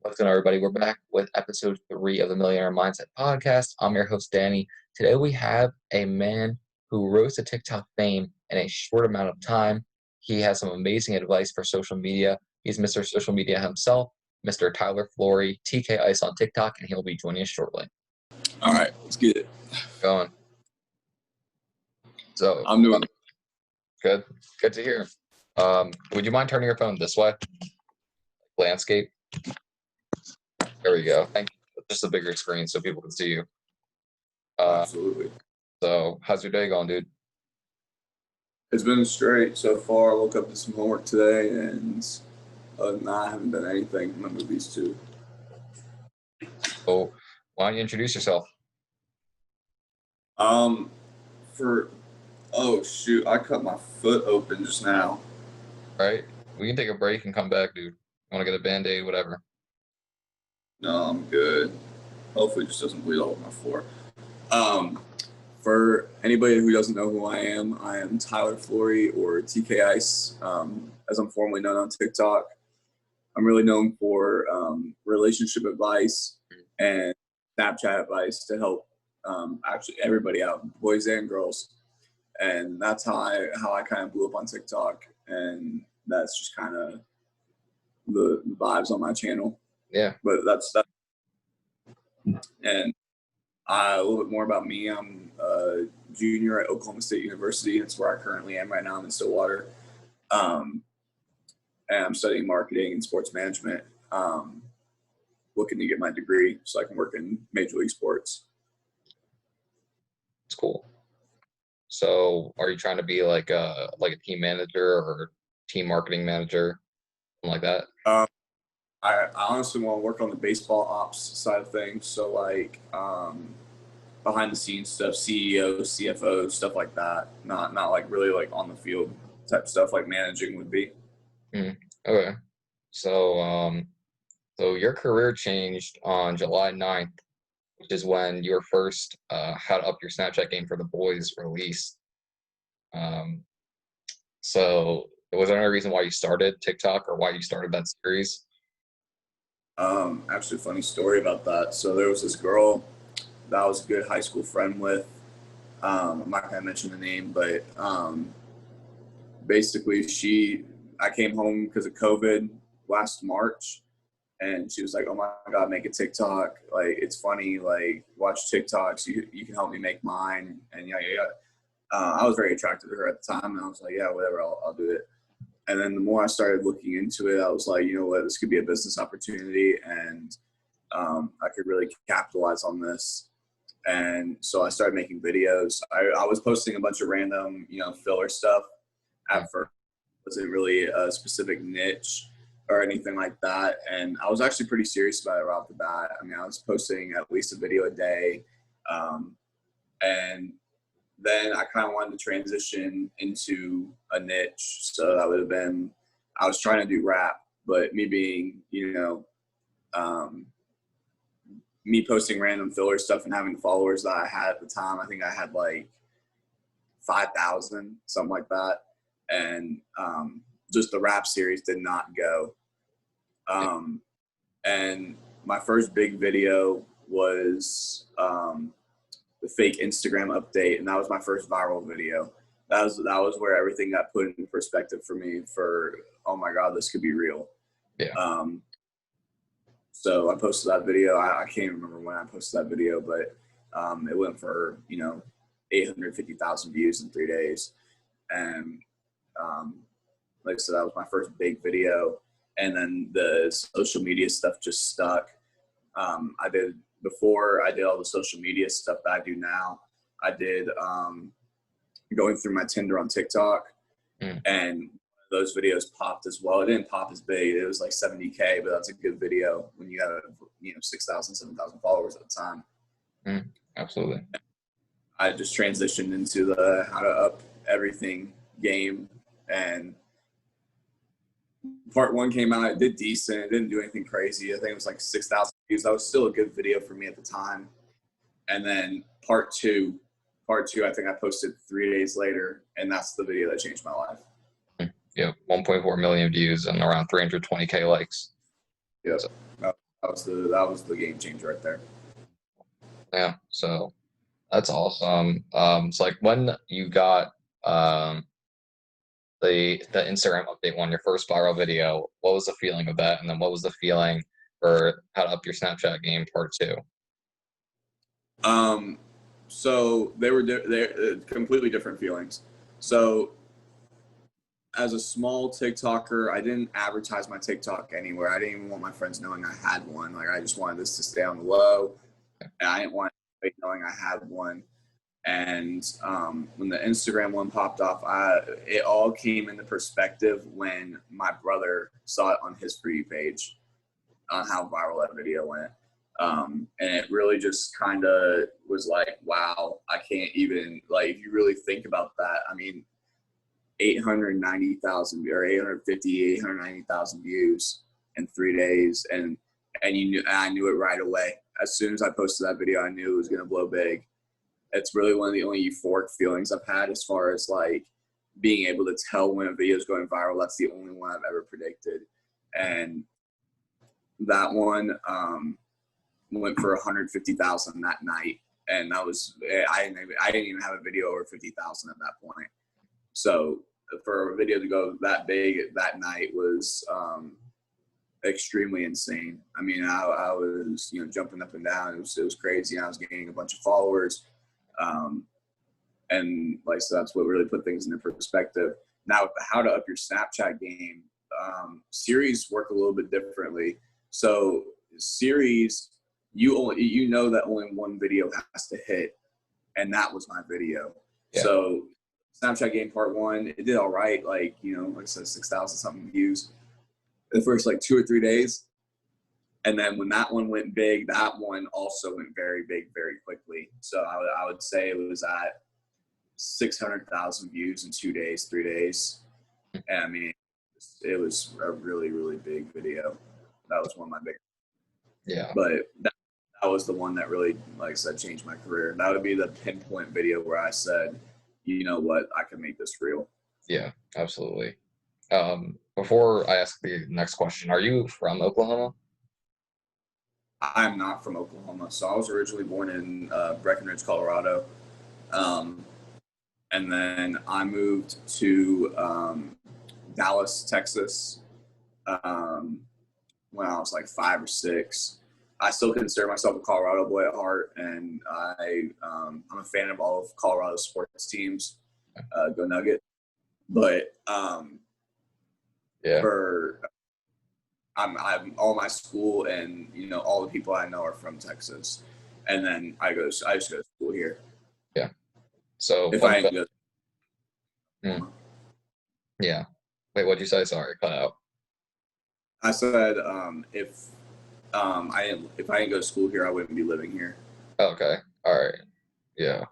What's going on, everybody? We're back with episode 3 of the Millionaire Mindset Podcast. I'm your host, Danny. Today we have a man who rose to TikTok fame in a short amount of time. He has some amazing advice for social media. He's Mr. Social Media himself, Mr. Tyler Flory, TKIce on TikTok, and he'll be joining us shortly. All right, let's get it going. So I'm doing good. Good to hear. Would you mind turning your phone this way? Landscape. There we go. Thank you. Just a bigger screen so people can see you. Absolutely. So, how's your day going, dude? It's been straight so far. I woke up to some homework today, and other than that, I haven't done anything. My movies too. So, why don't you introduce yourself? Oh shoot, I cut my foot open just now. All right, we can take a break and come back, dude. Want to get a Band-Aid, whatever. No, I'm good. Hopefully it just doesn't bleed all over my floor. For anybody who doesn't know who I am Tyler Flory, or TKIce, as I'm formerly known on TikTok. I'm really known for relationship advice and Snapchat advice to help actually everybody out, boys and girls. And that's how I kind of blew up on TikTok, and that's just kind of the vibes on my channel. Yeah. But that's that. And a little bit more about me. I'm a junior at Oklahoma State University. That's where I currently am right now. I'm in Stillwater. And I'm studying marketing and sports management. Looking to get my degree so I can work in Major League Sports. It's cool. So, are you trying to be like a team manager or team marketing manager, something like that? I honestly want to work on the baseball ops side of things. So like behind the scenes stuff, CEO, CFO, stuff like that. Not like really like on the field type stuff like managing would be. Okay. So so your career changed on July 9th, which is when your first How to Up Your Snapchat Game for the Boys released. So was there any reason why you started TikTok or why you started that series? Actually, funny story about that. So there was this girl that I was a good high school friend with. I'm not gonna mention the name, but basically I came home because of COVID last March, and she was like, "Oh my God, make a TikTok. Like, it's funny. Like, watch TikToks. You can help me make mine." And yeah. I was very attracted to her at the time, and I was like, "Yeah, whatever. I'll do it." And then the more I started looking into it, I was like, you know what, this could be a business opportunity, and I could really capitalize on this. And so I started making videos. I was posting a bunch of random, filler stuff at first. It wasn't really a specific niche or anything like that. And I was actually pretty serious about it right off the bat. I mean, I was posting at least a video a day. And then I kind of wanted to transition into a niche. So that would have been, I was trying to do rap, but me being, me posting random filler stuff and having the followers that I had at the time, I think I had like 5,000, something like that. And just the rap series did not go. And my first big video was the fake Instagram update, and that was my first viral video. That was where everything got put in perspective for me for, oh my God, this could be real. Yeah. So I posted that video. I can't remember when I posted that video, but it went for 850,000 views in 3 days. And like I said, that was my first big video. And then the social media stuff just stuck. Before I did all the social media stuff that I do now, I did going through my Tinder on TikTok, and those videos popped as well. It didn't pop as big. It was like 70K, but that's a good video when you have 6,000, 7,000 followers at the time. Absolutely. I just transitioned into the How to Up Everything game, and part 1 came out. It did decent. It didn't do anything crazy. I think it was like 6,000 views. That was still a good video for me at the time. And then part two, I think I posted 3 days later, and that's the video that changed my life. Yeah, 1.4 million views and around 320K likes. Yeah. So, that was the game changer right there. Yeah, so that's awesome. So like when you got um the Instagram update one, your first viral video, what was the feeling of that? And then what was the feeling for how to up your Snapchat game part two? Um, so they're completely different feelings. So as a small TikToker, I didn't advertise my TikTok anywhere. I didn't even want my friends knowing I had one. Like I just wanted this to stay on the low, and I didn't want anybody knowing I had one. And when the Instagram one popped off, it all came into perspective when my brother saw it on his For You page on how viral that video went. And it really just kind of was like, wow, I can't even, like, if you really think about that, I mean, 890,000 or 850, 890,000 views in 3 days. And I knew it right away. As soon as I posted that video, I knew it was going to blow big. It's really one of the only euphoric feelings I've had as far as like being able to tell when a video is going viral. That's the only one I've ever predicted. And that one went for 150,000 that night. And that was, I didn't even have a video over 50,000 at that point. So for a video to go that big that night was extremely insane. I mean, I was, jumping up and down. It was crazy. I was gaining a bunch of followers. And like, so that's what really put things into perspective. Now with the how to up your Snapchat game, series work a little bit differently. So series, you know that only one video has to hit, and that was my video. Yeah. So Snapchat game part one, it did all right. Like, like I said, 6,000 something views the first like 2 or 3 days. And then when that one went big, that one also went very big, very quickly. So I would say it was at 600,000 views in 2 days, 3 days. And I mean, it was a really, really big video. That was one of my big. Yeah. But that was the one that really, like I said, changed my career. That would be the pinpoint video where I said, you know what, I can make this real. Yeah, absolutely. Before I ask the next question, are you from Oklahoma? I'm not from Oklahoma, so I was originally born in Breckenridge, Colorado, and then I moved to Dallas, Texas, when I was like 5 or 6. I still consider myself a Colorado boy at heart, and I'm a fan of all of Colorado sports teams. Go Nugget! But Yeah. for I'm all my school and all the people I know are from Texas, and then I just go to school here. Yeah. So If I didn't go, yeah. Wait, what'd you say? Sorry, cut out. I said if I didn't go to school here, I wouldn't be living here. Okay. All right. Yeah.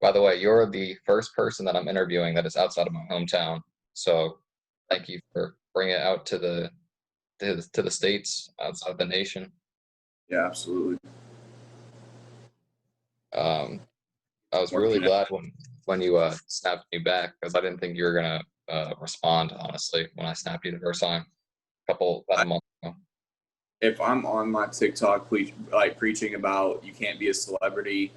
By the way, you're the first person that I'm interviewing that is outside of my hometown. So thank you for bringing it out to the states outside of the nation. Yeah, absolutely. I was really glad when you snapped me back because I didn't think you were gonna respond honestly when I snapped you the first time, about a month ago. If I'm on my TikTok preaching about you can't be a celebrity,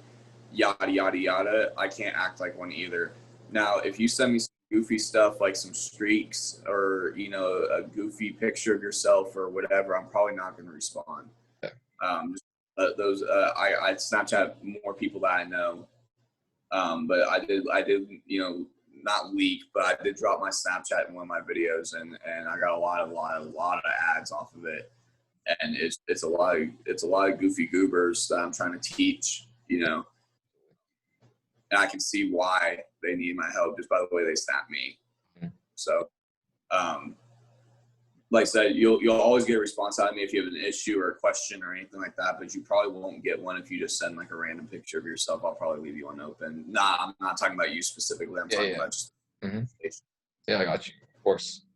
yada yada yada, I can't act like one either. Now, if you send me some goofy stuff like some streaks or a goofy picture of yourself or whatever, I'm probably not going to respond. Yeah. I Snapchat more people that I know, but I did not leak, but I did drop my Snapchat in one of my videos, and I got a lot of ads off of it. And it's a lot of goofy goobers that I'm trying to teach, and I can see why they need my help just by the way they snap me. Mm-hmm. So, like I said, you'll always get a response out of me if you have an issue or a question or anything like that, but you probably won't get one if you just send like a random picture of yourself. I'll probably leave you unopened. I'm not talking about you specifically. I'm talking about just. Mm-hmm. Yeah, I got you. Of course.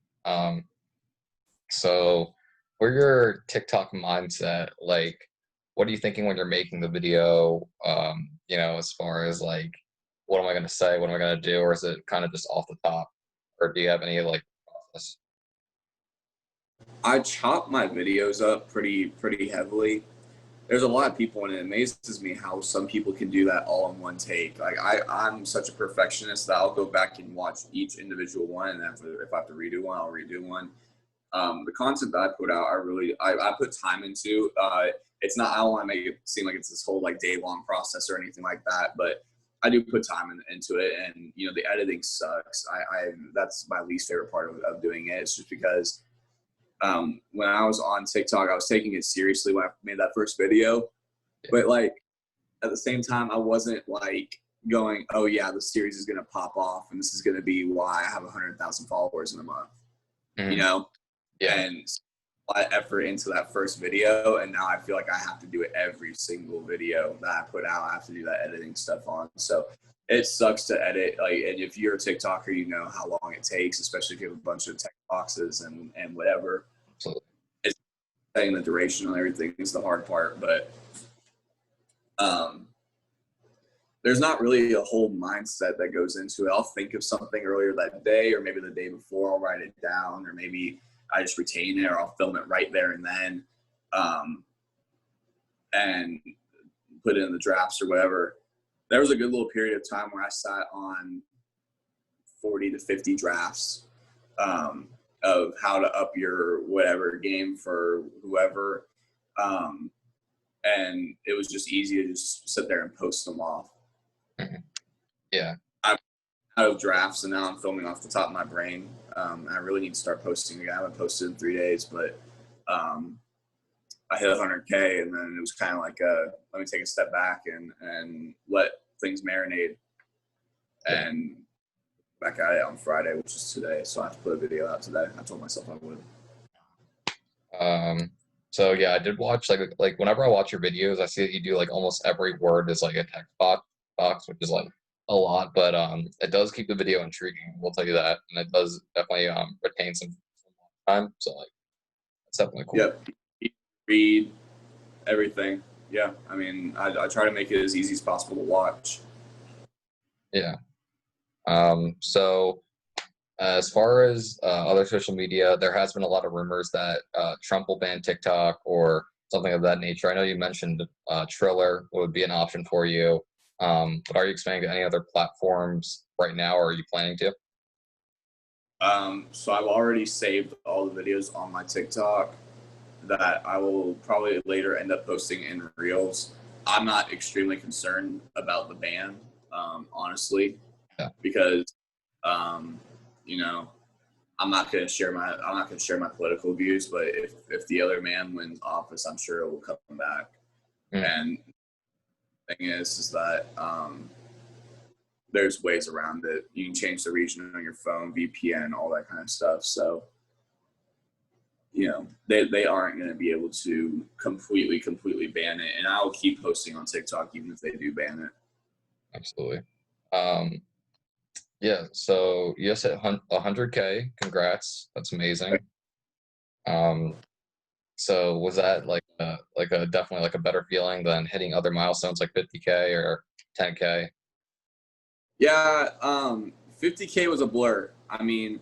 So for your TikTok mindset, like, what are you thinking when you're making the video? As far as like, what am I gonna say? What am I gonna do? Or is it kind of just off the top? Or do you have any like process? I chop my videos up pretty heavily. There's a lot of people, and it amazes me how some people can do that all in one take. Like I'm such a perfectionist that I'll go back and watch each individual one, and if I have to redo one, I'll redo one. The content that I put out, I put time into. It's not, I don't want to make it seem like it's this whole like day long process or anything like that, but I do put time into it, and the editing sucks. I That's my least favorite part of doing it. It's just because when I was on TikTok, I was taking it seriously when I made that first video, but like at the same time, I wasn't like going, oh yeah, the series is gonna pop off, and this is gonna be why I have 100,000 followers in a month, you Mhm. know. Yeah, And a lot of effort into that first video, and now I feel like I have to do it every single video that I put out. I have to do that editing stuff on, so it sucks to edit. Like, and if you're a TikToker, you know how long it takes, especially if you have a bunch of text boxes and whatever. absolutely. It's setting the duration on everything is the hard part, but um, there's not really a whole mindset that goes into it. I'll think of something earlier that day, or maybe the day before, I'll write it down, or maybe I just retain it, or I'll film it right there and then, um, and put it in the drafts or whatever. There was a good little period of time where I sat on 40 to 50 drafts um, of how to up your whatever game for whoever. Um, and it was just easy to just sit there and post them off. Mhm. Yeah, I'm out of drafts, and now I'm filming off the top of my brain. I really need to start posting again. I haven't posted in 3 days, but um, I hit 100K, and then it was kind of like, let me take a step back and let things marinate, yeah. and back at it on Friday, which is today. So I have to put a video out today. I told myself I would. Um, so yeah, I did watch like whenever I watch your videos, I see that you do like almost every word is like a text box, which is like a lot, but it does keep the video intriguing. We'll tell you that, and it does definitely retain some time. So like it's definitely cool. Yep. Read everything. Yeah. I mean, I try to make it as easy as possible to watch. Yeah. So as far as other social media, there has been a lot of rumors that Trump will ban TikTok or something of that nature. I know you mentioned Triller would be an option for you, but are you expanding to any other platforms right now, or are you planning to? So I've already saved all the videos on my TikTok that I will probably later end up posting in Reels. I'm not extremely concerned about the ban, honestly, Yeah, because um, you know I'm not going to share my political views. But if the other man wins office, I'm sure it will come back. mm, And the thing is that there's ways around it. You can change the region on your phone, VPN, all that kind of stuff. So they aren't going to be able to completely ban it, and I'll keep posting on TikTok even if they do ban it. absolutely. Um, yeah, so you just hit 100K. Congrats, that's amazing. Um, so was that like a definitely like a better feeling than hitting other milestones like 50K or 10K? Yeah, 50K was a blur. I mean,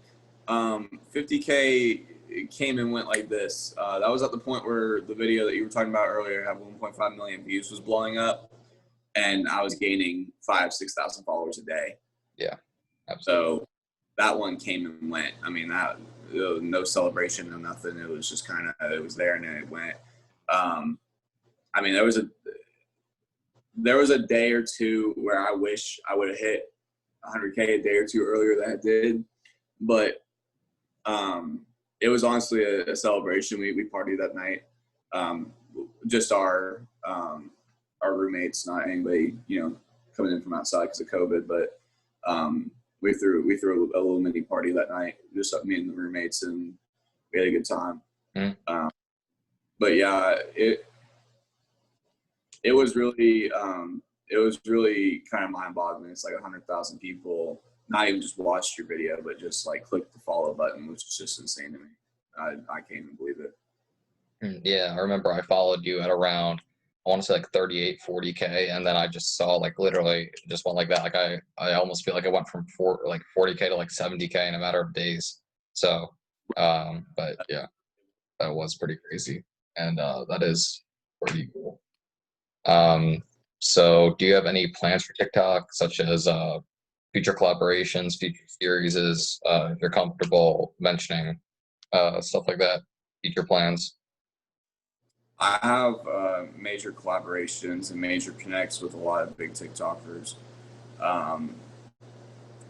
50K came and went like this. That was at the point where the video that you were talking about earlier had 1.5 million views, was blowing up, and I was gaining 6,000 followers a day. Yeah, absolutely. So that one came and went. I mean, that no celebration, no nothing. It was just kind of, it was there and then it went. Um, I mean, there was a day or two where I wish I would have hit 100K a day or two earlier than I did, but it was honestly a celebration. We partied that night. Um, just our roommates, not anybody coming in from outside because of COVID, but we threw a little mini party that night, just me and the roommates, and we had a good time. Mm, Um, but yeah, it was really kind of mind boggling. It's like 100,000 people not even just watched your video, but just like clicked the follow button, which is just insane to me. I can't even believe it. yeah, I remember I followed you at around, I want to say like 38, 40K, and then I just saw like literally just went like that. Like I almost feel like I went from 40K to like 70K in a matter of days. So, but yeah. that was pretty crazy, and that is pretty cool. So do you have any plans for TikTok, such as future collaborations, future series, if you're comfortable mentioning stuff like that, future plans? I have major collaborations and major connects with a lot of big TikTokers. Um,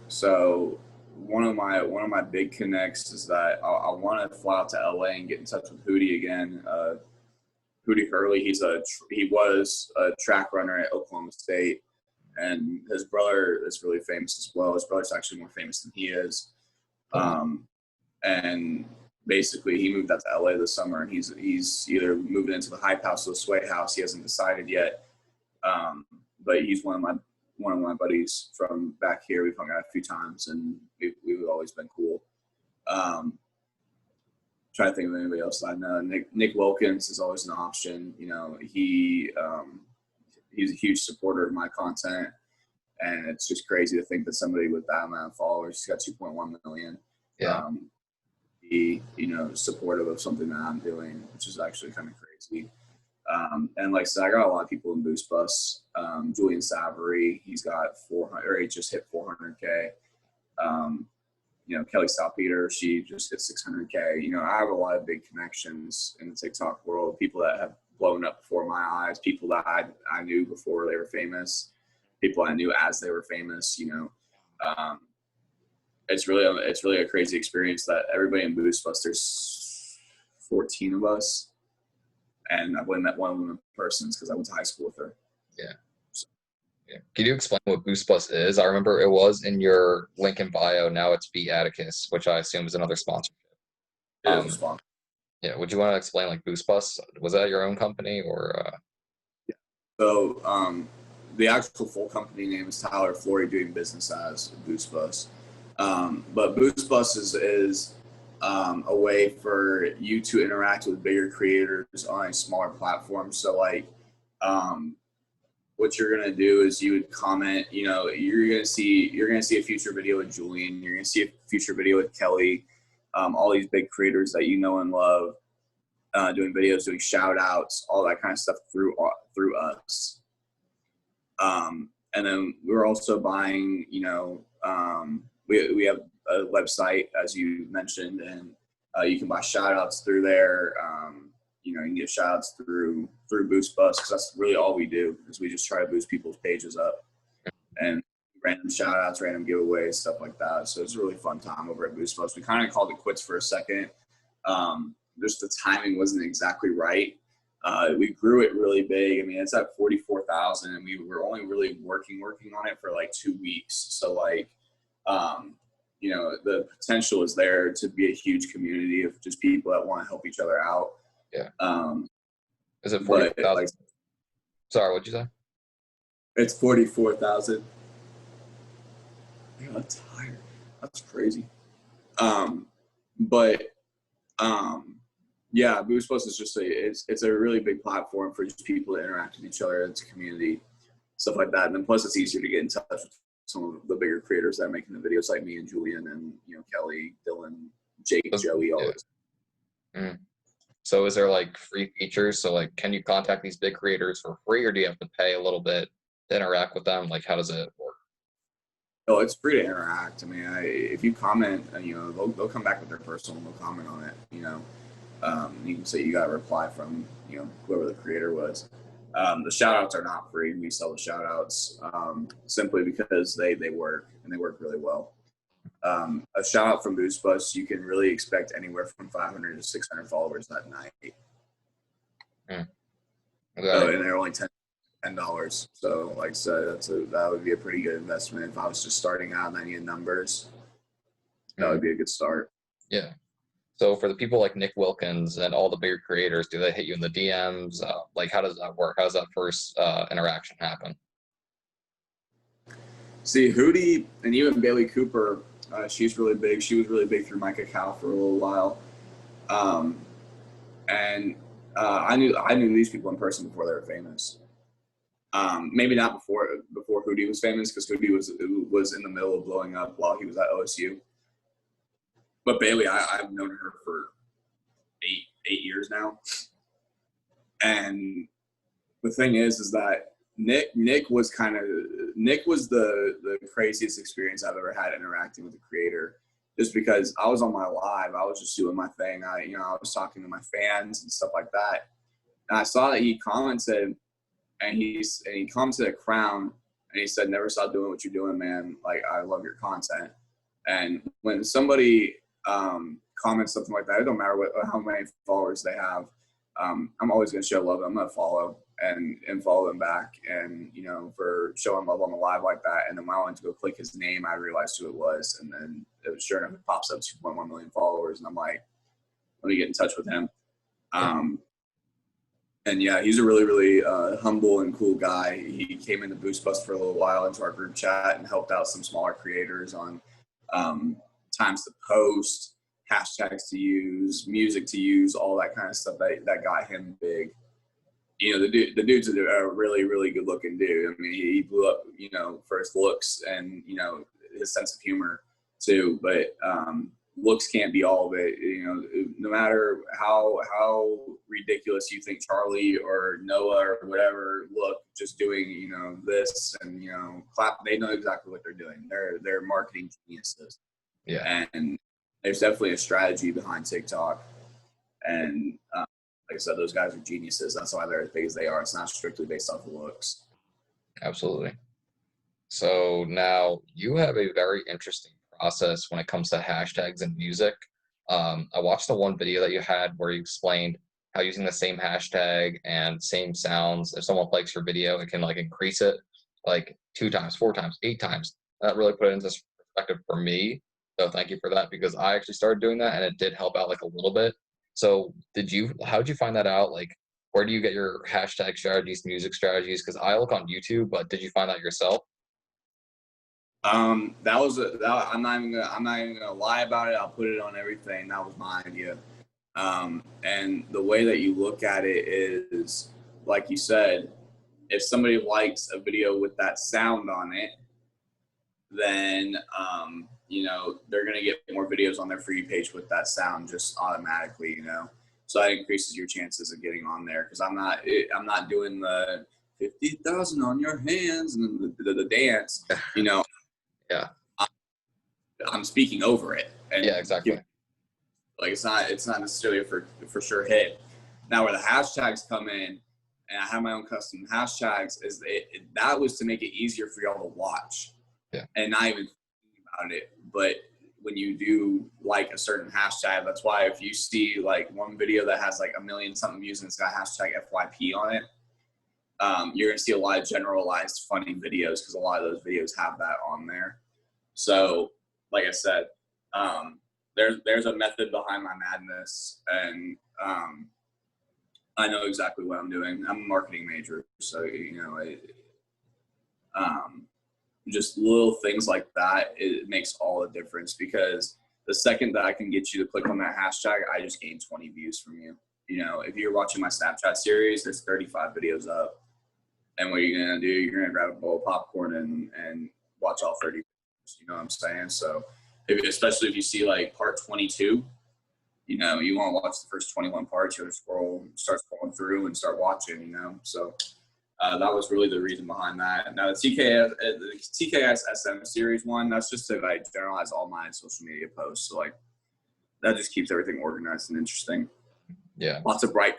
so one of my big connects is that I want to fly out to LA and get in touch with Hootie again. Hootie Hurley, he was a track runner at Oklahoma State, and his brother is really famous as well. His brother's actually more famous than he is. And basically he moved out to LA this summer, and he's either moving into the Hype House or the Sway House. He hasn't decided yet. But he's one of my buddies from back here. We've hung out a few times, and we've always been cool. Trying to think of anybody else I know. Nick Wilkins is always an option. You know, he's a huge supporter of my content, and it's just crazy to think that somebody with that amount of followers, he's got 2.1 million. Yeah. Be, supportive of something that I'm doing, which is actually kind of crazy. And like I said, I got a lot of people in Boost Bus. Julian Savory, he just hit 400K. Kelly Salpeter, she just hit 600K. I have a lot of big connections in the TikTok world, people that have blown up before my eyes, people that I knew before they were famous, people I knew as they were famous. It's really a crazy experience that everybody in Boost Bus, there's 14 of us, and I've only met one of them in person because I went to high school with her. Yeah. Yeah. Can you explain what Boost Bus is? I remember it was in your link in bio. Now it's Be Atticus, which I assume is another sponsorship. It is a sponsor. Yeah. Would you want to explain like Boost Bus? Was that your own company or? Yeah. So the actual full company name is Tyler Flory, doing business as Boost Bus. But Boost Bus is a way for you to interact with bigger creators on a smaller platform. So like, what you're gonna do is you would comment. You're gonna see a future video with Julian. You're gonna see a future video with Kelly. All these big creators that you know and love, doing videos, doing shout outs, all that kind of stuff through us. And then we're also buying. We have a website, as you mentioned, and you can buy shout outs through there. You can get shout outs through Boost Bus, because that's really all we do, is we just try to boost people's pages up, and random shout outs, random giveaways, stuff like that. So it's a really fun time over at Boost Bus. We kind of called it quits for a second. Just the timing wasn't exactly right. We grew it really big. I mean, it's at 44,000, and we were only really working on it for like 2 weeks. So like, the potential is there to be a huge community of just people that want to help each other out. Yeah. Is it 40,000? Like, sorry, what'd you say? It's 44,000. Yeah, that's higher. That's crazy. Yeah, Boost Plus is just it's a really big platform for just people to interact with each other. It's a community, stuff like that. And then plus it's easier to get in touch with some of the bigger creators that are making the videos, like me and Julian and Kelly, Dylan, Jake, Joey, all this. Mm. So is there like free features? So like, can you contact these big creators for free, or do you have to pay a little bit to interact with them? Like, how does it work? Oh, it's free to interact. I mean, if you comment, they'll come back with their personal, and they'll comment on it. You can say you got a reply from whoever the creator was. The shout outs are not free. We sell the shout outs simply because they work, and they work really well. A shout out from Boost Bus, you can really expect anywhere from 500 to 600 followers that night. Okay. And they're only $10. So like I said, that would be a pretty good investment. If I was just starting out and I needed numbers, that would be a good start. Yeah. So for the people like Nick Wilkins and all the bigger creators, do they hit you in the DMs? Like, how does that work? How does that first interaction happen? See, Hootie and even Bailey Cooper, she's really big. She was really big through Micah Cal for a little while. I knew these people in person before they were famous. Maybe not before Hootie was famous, because Hootie was in the middle of blowing up while he was at OSU. But Bailey, I've known her for 8 years now. And the thing is that Nick was the craziest experience I've ever had interacting with a creator. Just because I was on my live, I was just doing my thing. I was talking to my fans and stuff like that. And I saw that he commented, and he commented at Crown, and he said, "Never stop doing what you're doing, man. Like, I love your content." And when somebody comments something like that, it don't matter how many followers they have. I'm always going to show love. I'm going to follow and follow them back. And, for showing love on the live like that. And then when I went to go click his name, I realized who it was. And then sure enough, it pops up 2.1 million followers. And I'm like, let me get in touch with him. And yeah, he's a really, really humble and cool guy. He came into Boost Bus for a little while into our group chat and helped out some smaller creators on times to post, hashtags to use, music to use, all that kind of stuff that got him big. The dude's a really, really good looking dude. I mean, he blew up, for his looks and, his sense of humor too. But looks can't be all of it. No matter how ridiculous you think Charlie or Noah or whatever look, just doing, this and, clap, they know exactly what they're doing. They're marketing geniuses. Yeah. And there's definitely a strategy behind TikTok. And like I said, those guys are geniuses. That's why they're as big as they are. It's not strictly based off of looks. Absolutely. So now you have a very interesting process when it comes to hashtags and music. I watched the one video that you had where you explained how using the same hashtag and same sounds, if someone likes your video, it can like increase it like 2 times, 4 times, 8 times. That really put it into perspective for me. So thank you for that, because I actually started doing that and it did help out like a little bit. So how did you find that out? Like, where do you get your hashtag strategies, music strategies? Because I look on YouTube, but did you find that yourself? I'm not even gonna lie about it. I'll put it on everything. That was my idea. And the way that you look at it is, like you said, if somebody likes a video with that sound on it, then they're gonna get more videos on their For You page with that sound just automatically. So that increases your chances of getting on there. Because I'm not doing the 50,000 on your hands and the dance. Yeah. I'm speaking over it. And yeah, exactly. Like it's not necessarily a for sure hit. Now where the hashtags come in, and I have my own custom hashtags, that was to make it easier for y'all to watch. Yeah. And not even thinking about it. But when you do like a certain hashtag, that's why if you see like one video that has like 1 million something views and it's got hashtag FYP on it, you're gonna see a lot of generalized funny videos because a lot of those videos have that on there. So, like I said, there's a method behind my madness, and I know exactly what I'm doing. I'm a marketing major, so just little things like that, it makes all the difference. Because the second that I can get you to click on that hashtag, I just gain 20 views from you. If you're watching my Snapchat series, there's 35 videos up. And what you're going to do, you're going to grab a bowl of popcorn and watch all 30 videos, you know what I'm saying? So, especially if you see like part 22, you want to watch the first 21 parts, you start scrolling through and start watching, So that was really the reason behind that. Now, the TKIce SM series one, that's just to like generalize all my social media posts. So like that just keeps everything organized and interesting. Yeah. Lots of bright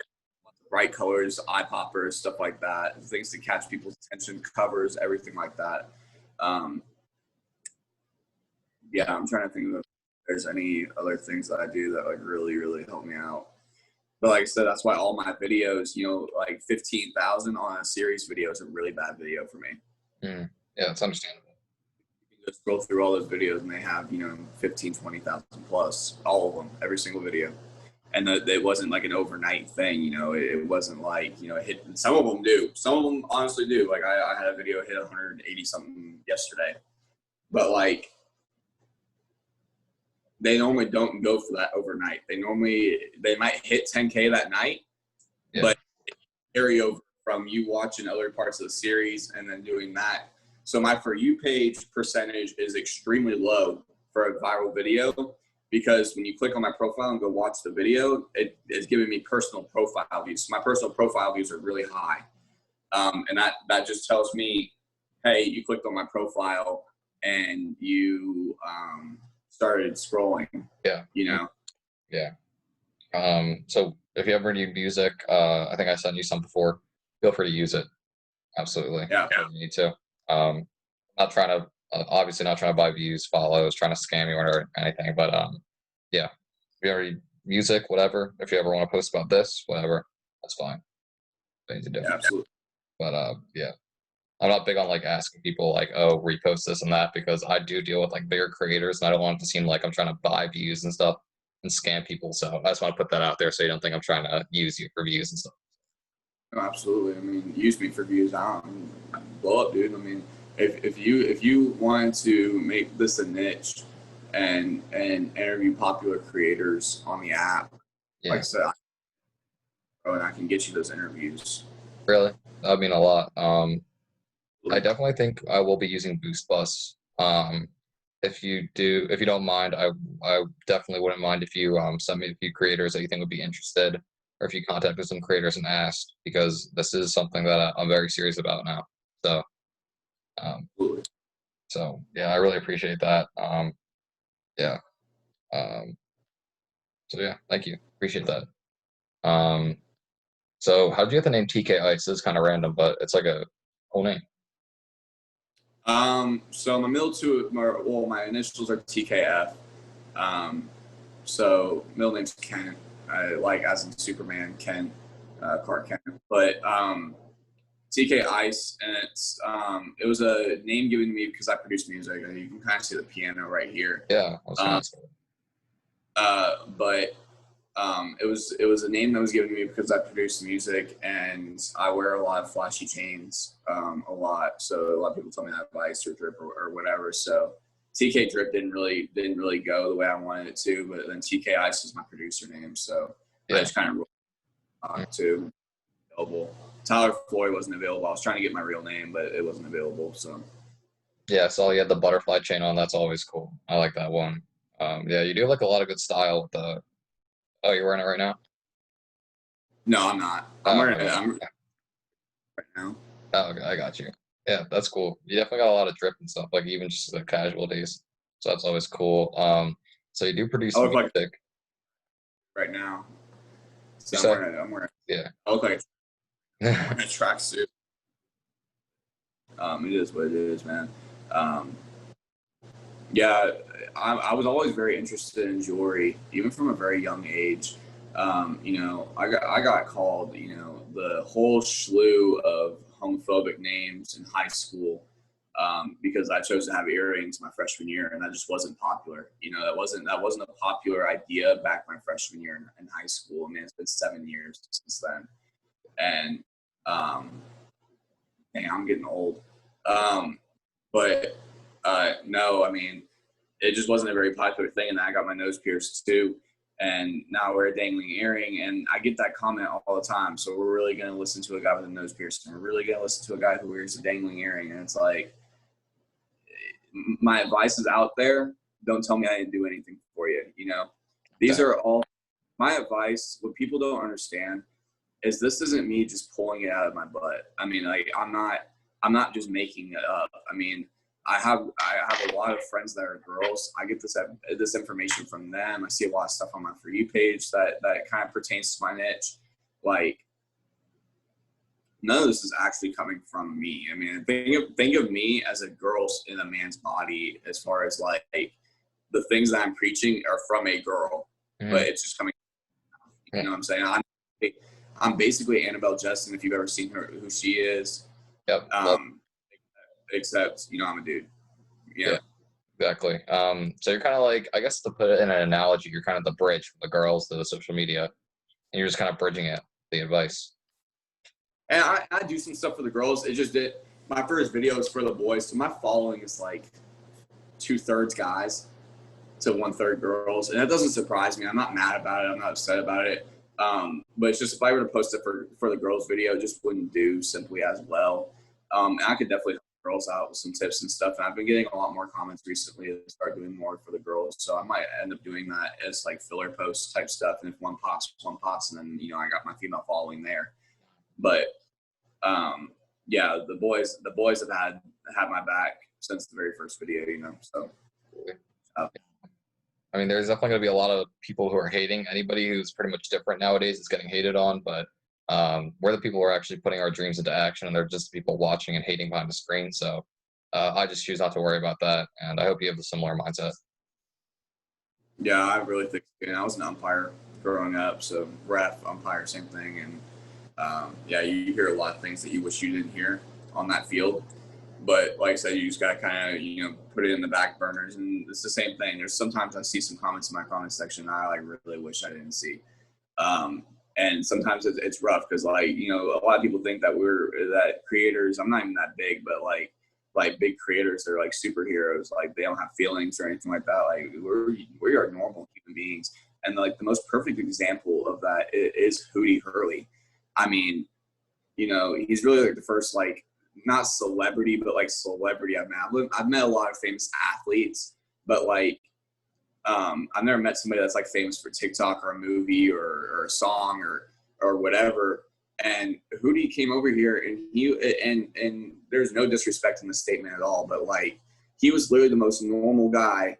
colors, eye poppers, stuff like that. Things to catch people's attention, covers, everything like that. Yeah, I'm trying to think of if there's any other things that I do that like really, really help me out. But like I said, that's why all my videos, like 15,000 on a series video is a really bad video for me. Yeah, it's understandable. You can just scroll through all those videos and they have, 15, 20,000 plus, all of them, every single video. And it wasn't like an overnight thing, it wasn't like, it hit. Some of them do. Some of them honestly do. Like I had a video hit 180 something yesterday. But like, they normally don't go for that overnight. They might hit 10K that night, but carry over from you watching other parts of the series and then doing that. So my For You page percentage is extremely low for a viral video because when you click on my profile and go watch the video, it's giving me personal profile views. So my personal profile views are really high. And that just tells me, hey, you clicked on my profile and you started scrolling. Yeah. You know? Yeah. So if you ever need music, I think I sent you some before. Feel free to use it. Absolutely. Yeah. You need to. Not trying to, obviously not trying to buy views, follows, trying to scam you or anything, but yeah. If you ever need music, whatever, if you ever want to post about this, whatever, that's fine. Things are Yeah, different. absolutely. But yeah. I'm not big on like asking people like, oh, repost this and that, because I do deal with like bigger creators and I don't want it to seem like I'm trying to buy views and stuff and scam people. So I just want to put that out there so you don't think I'm trying to use you for views and stuff. No, absolutely. I mean, use me for views. I don't blow up, dude. I mean, if you wanted to make this a niche and interview popular creators on the app, like Yeah. I said, and I can get you those interviews. Really? That would mean a lot. I definitely think I will be using Boost Bus. If you don't mind, I definitely wouldn't mind if you send me a few creators that you think would be interested, or if you contacted some creators and asked, because this is something that I'm very serious about now. So, um, yeah, I really appreciate that. Yeah. Um, so yeah, thank you. Appreciate that. Um, so how did you get the name TKIce? This is kind of random, but it's like a whole name. So my initials are TKF. So middle name's Kent, like as in Superman, Kent, Clark Kent. But TKIce, and it was a name given to me because I produce music, and you can kind of see the piano right here. Yeah, I was gonna say. But it was a name that was given to me because I produce music and I wear a lot of flashy chains, a lot. So a lot of people tell me I have ice or drip or whatever. So TK Drip didn't really go the way I wanted it to, but then TK Ice is my producer name. So Yeah. I just kind of to available. Tyler Flory wasn't available. I was trying to get my real name, but it wasn't available. So Yeah, so you had the butterfly chain on. That's always cool. I like that one. Yeah, you do have like a lot of good style with the. Oh, you're wearing it right now? no, I'm not. I'm Oh, wearing okay. it. I'm right now. Oh, okay, I got you. Yeah, that's cool. You definitely got a lot of drip and stuff, like even just the casual days. So that's always cool. So you do produce I look like music. right now. So You say? I'm wearing. Yeah. I look like I'm wearing a tracksuit. It is what it is, man. Um, yeah, I was always very interested in jewelry, even from a very young age. You know, I got called, you know, the whole slew of homophobic names in high school because I chose to have earrings my freshman year, and that just wasn't popular. You know, that wasn't a popular idea back my freshman year in high school. I mean, it's been 7 years since then, and dang, I'm getting old. Um, but no, I mean, it just wasn't a very popular thing. And then I got my nose pierced too. And now I wear a dangling earring. And I get that comment all the time. So we're really going to listen to a guy with a nose piercing. We're really going to listen to a guy who wears a dangling earring. And it's like, my advice is out there. Don't tell me I didn't do anything for you. You know, these are all my advice. What people don't understand is this isn't me just pulling it out of my butt. I mean, like I'm not just making it up. I mean, I have a lot of friends that are girls. I get this information from them. I see a lot of stuff on my For You page that kind of pertains to my niche. Like none of this is actually coming from me. I mean, think of me as a girl in a man's body as far as like the things that I'm preaching are from a girl, but it's just coming. You know what I'm saying? I'm basically Annabelle Justin, if you've ever seen her, who she is. Yep. Except, you know, I'm a dude. Yeah, exactly. So you're kind of like, I guess to put it in an analogy, you're kind of the bridge from the girls to the social media, and you're just kind of bridging it, the advice. And I do some stuff for the girls. It just did. My first video is for the boys, so my following is like 2/3 guys to 1/3 girls, and that doesn't surprise me. I'm not mad about it. I'm not upset about it. But it's just if I were to post it for the girls video, it just wouldn't do simply as well. And I could definitely girls out with some tips and stuff. And I've been getting a lot more comments recently to start doing more for the girls. So I might end up doing that as like filler post type stuff. And if one pops, and then, I got my female following there. But yeah, the boys have had my back since the very first video, so. I mean, there's definitely going to be a lot of people who are hating. Anybody who's pretty much different nowadays is getting hated on, but we're the people who are actually putting our dreams into action, and they're just people watching and hating behind the screen. So I just choose not to worry about that, and I hope you have a similar mindset. Yeah, I really think, I was an umpire growing up, so ref, umpire, same thing. And yeah, you hear a lot of things that you wish you didn't hear on that field. But like I said, you just got to kind of, put it in the back burners. And it's the same thing. There's sometimes I see some comments in my comment section that I like really wish I didn't see. And sometimes it's rough because, like, a lot of people think that creators, I'm not even that big, but like big creators, they're like superheroes. Like, they don't have feelings or anything like that. Like, we are normal human beings. And like the most perfect example of that is Hootie Hurley. I mean, he's really like the first, like, not celebrity, but like celebrity I've met a lot of famous athletes, but like I've never met somebody that's like famous for TikTok or a movie or a song or whatever. And Hootie came over here, and and there's no disrespect in the statement at all, but like, he was literally the most normal guy,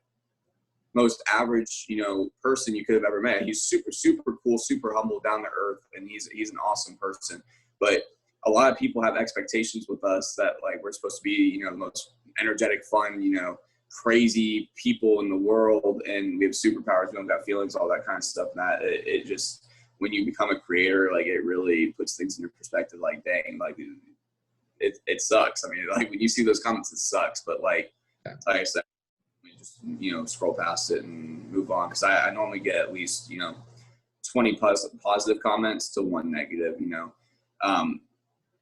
most average person you could have ever met. He's super, super cool, super humble, down to earth, and he's an awesome person. But a lot of people have expectations with us that, like, we're supposed to be, the most energetic, fun, crazy people in the world, and we have superpowers, we don't got feelings, all that kind of stuff. And that it just, when you become a creator, like, it really puts things into perspective. Like, dang, like, it sucks. I mean, like, when you see those comments, it sucks. But like I said, just scroll past it and move on, because I normally get at least 20 positive comments to one negative.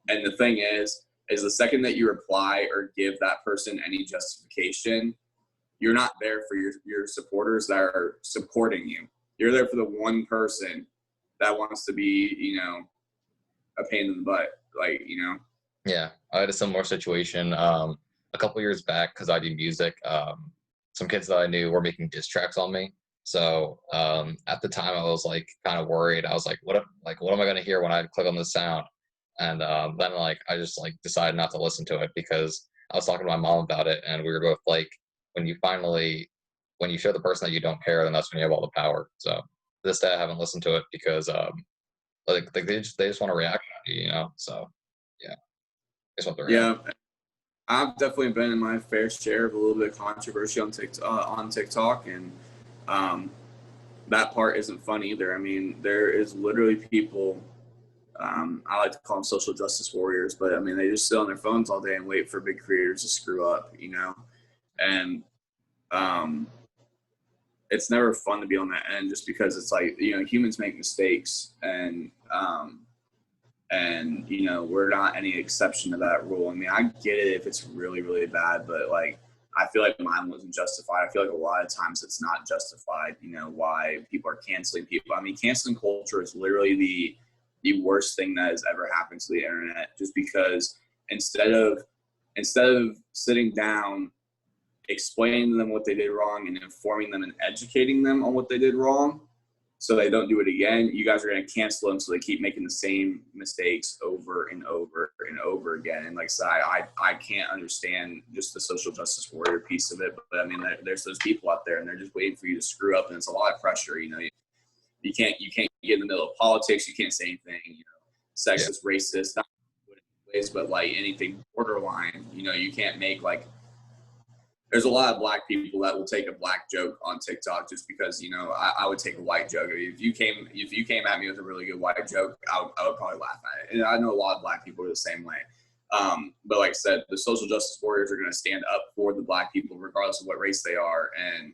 And the thing is the second that you reply or give that person any justification, you're not there for your supporters that are supporting you. You're there for the one person that wants to be, a pain in the butt, like, Yeah, I had a similar situation a couple years back because I do music. Some kids that I knew were making diss tracks on me. So at the time, I was like kind of worried. I was like, what am I going to hear when I click on this sound? And then like I just like decided not to listen to it because I was talking to my mom about it, and we were both like, when you show the person that you don't care, then that's when you have all the power. So to this day, I haven't listened to it because like they just want to react to you, So yeah, it's what they're yeah. I've definitely been in my fair share of a little bit of controversy on TikTok, and that part isn't fun either. I mean, there is literally people, I like to call them social justice warriors, but I mean, they just sit on their phones all day and wait for big creators to screw up, and it's never fun to be on that end, just because it's like, humans make mistakes, and we're not any exception to that rule. I mean, I get it if it's really, really bad, but like, I feel like mine wasn't justified. I feel like a lot of times it's not justified, why people are canceling people. I mean, canceling culture is literally the worst thing that has ever happened to the internet, just because instead of sitting down, explaining to them what they did wrong and informing them and educating them on what they did wrong so they don't do it again, you guys are going to cancel them so they keep making the same mistakes over and over and over again. And like I said, I can't understand just the social justice warrior piece of it, but I mean, there's those people out there, and they're just waiting for you to screw up, and it's a lot of pressure. You can't get in the middle of politics. You can't say anything, sexist, racist, not ways, but like anything borderline. You can't make, like, there's a lot of black people that will take a black joke on TikTok just because, I would take a white joke. If you came at me with a really good white joke, I would probably laugh at it. And I know a lot of black people are the same way. But like I said, the social justice warriors are going to stand up for the black people regardless of what race they are. And